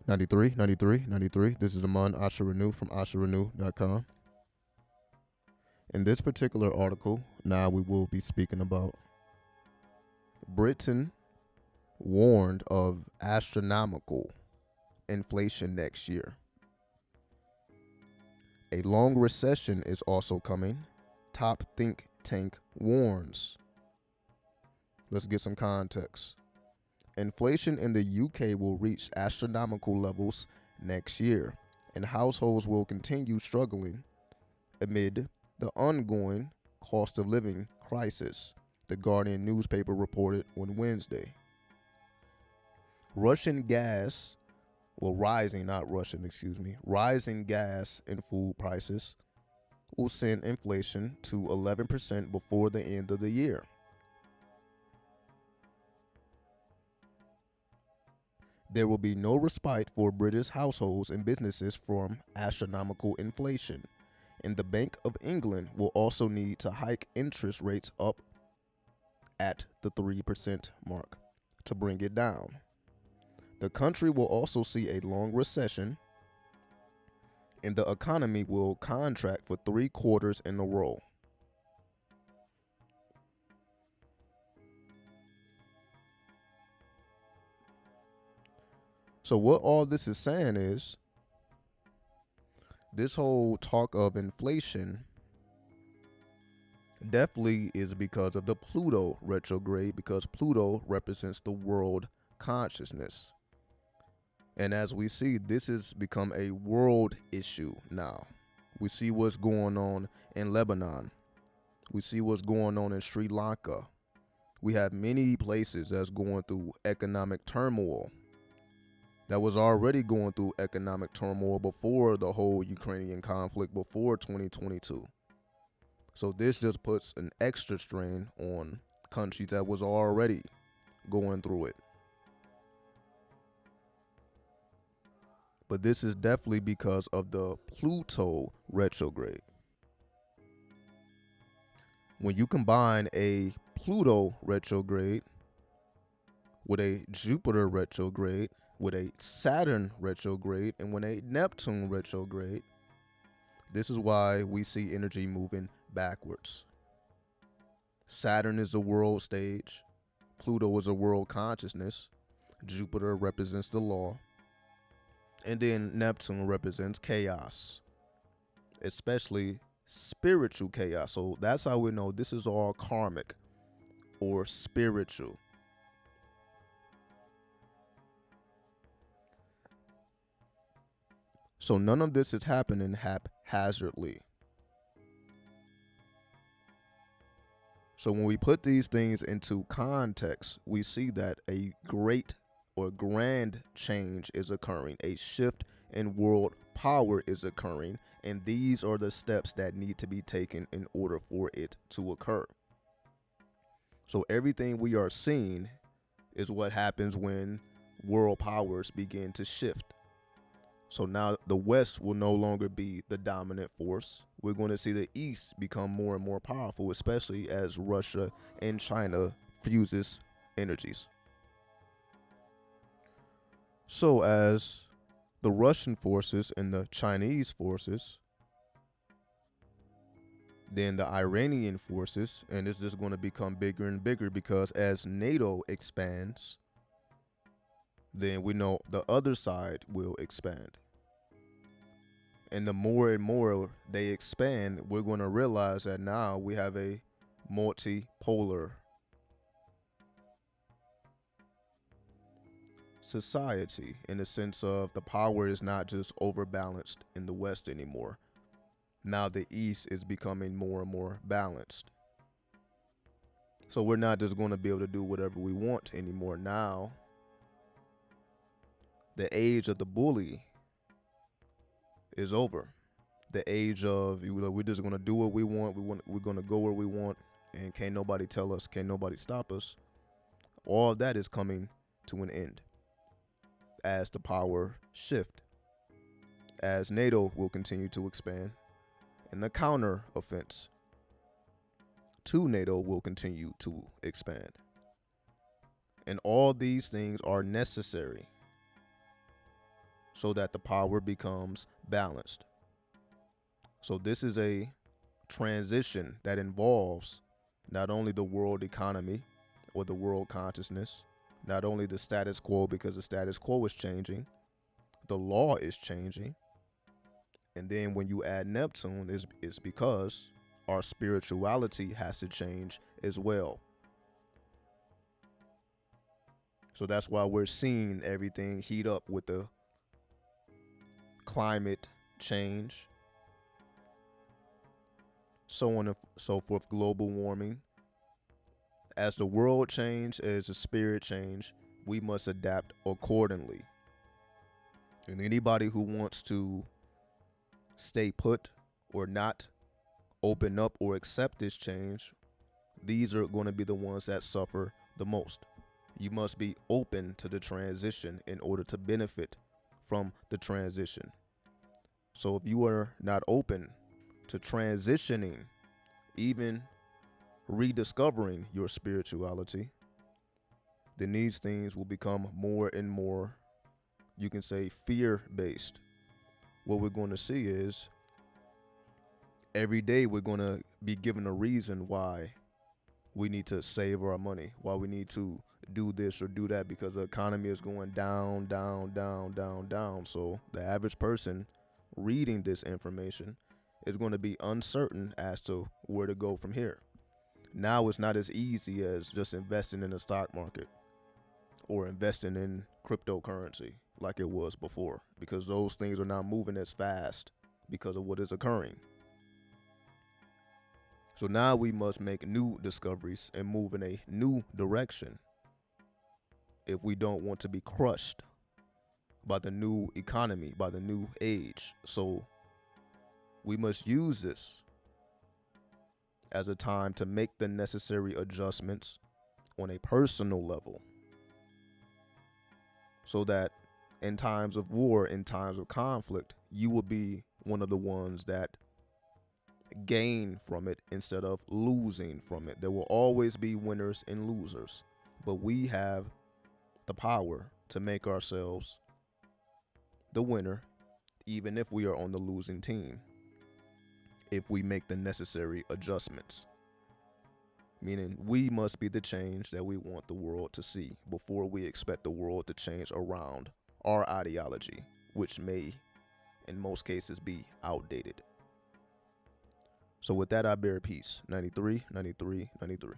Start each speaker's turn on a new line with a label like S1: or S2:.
S1: 93, 93, 93. This is Aman Astrorenew from astrorenew.com. In this particular article, now we will be speaking about Britain warned of astronomical inflation next year. A long recession is also coming. Top think tank warns. Let's get some context. Inflation in the UK will reach astronomical levels next year, and households will continue struggling amid the ongoing cost of living crisis, the Guardian newspaper reported on Wednesday. Rising gas and food prices will send inflation to 11% before the end of the year. There will be no respite for British households and businesses from astronomical inflation, and the Bank of England will also need to hike interest rates up at the 3% mark to bring it down. The country will also see a long recession, and the economy will contract for 3 quarters in a row. So what all this is saying is, this whole talk of inflation definitely is because of the Pluto retrograde, because Pluto represents the world consciousness. And as we see, this has become a world issue now. We see what's going on in Lebanon. We see what's going on in Sri Lanka. We have many places that's going through economic turmoil, that was already going through economic turmoil before the whole Ukrainian conflict, before 2022. So this just puts an extra strain on countries that was already going through it. But this is definitely because of the Pluto retrograde. When you combine a Pluto retrograde with a Jupiter retrograde, with a Saturn retrograde, and with a Neptune retrograde, this is why we see energy moving backwards. Saturn is the world stage. Pluto is a world consciousness. Jupiter represents the law. And then Neptune represents chaos, especially spiritual chaos. So that's how we know this is all karmic or spiritual. So none of this is happening haphazardly. So when we put these things into context, we see that a great or grand change is occurring. A shift in world power is occurring, and these are the steps that need to be taken in order for it to occur. So everything we are seeing is what happens when world powers begin to shift. So now the West will no longer be the dominant force. We're going to see the East become more and more powerful, especially as Russia and China fuses energies. So as the Russian forces and the Chinese forces, then the Iranian forces, and it's just going to become bigger and bigger, because as NATO expands, then we know the other side will expand. And the more and more they expand, we're going to realize that now we have a multipolar society, in the sense of the power is not just overbalanced in the West anymore. Now the East is becoming more and more balanced. So we're not just going to be able to do whatever we want anymore. Now the age of the bully is over. The age of, we're just going to do what we want. We're going to go where we want, and can't nobody tell us, can't nobody stop us. All of that is coming to an end as the power shift, as NATO will continue to expand, and the counter offense to NATO will continue to expand. And all these things are necessary. so that the power becomes balanced. So this is a transition that involves not only the world economy or the world consciousness, not only the status quo, because the status quo is changing, the law is changing. And then when you add Neptune, is because our spirituality has to change as well. So that's why we're seeing everything heat up with the climate change, so on and so forth, global warming. As the world change, as the spirit change, we must adapt accordingly. And anybody who wants to stay put or not open up or accept this change, these are going to be the ones that suffer the most. You must be open to the transition in order to benefit from the transition. So if you are not open to transitioning, even rediscovering your spirituality, then these things will become more and more, you can say, fear-based. What we're going to see is every day we're going to be given a reason why we need to save our money, why we need to do this or do that, because the economy is going down, down, down, down, down. So the average person reading this information is going to be uncertain as to where to go from here. Now it's not as easy as just investing in the stock market or investing in cryptocurrency like it was before, because those things are not moving as fast because of what is occurring. So now we must make new discoveries and move in a new direction if we don't want to be crushed by the new economy, by the new age. So we must use this as a time to make the necessary adjustments on a personal level, so that in times of war, in times of conflict, you will be one of the ones that gain from it instead of losing from it. There will always be winners and losers, but we have the power to make ourselves the winner, even if we are on the losing team, if we make the necessary adjustments. Meaning we must be the change that we want the world to see before we expect the world to change around our ideology, which may in most cases be outdated. So with that, I bear peace. 93, 93, 93.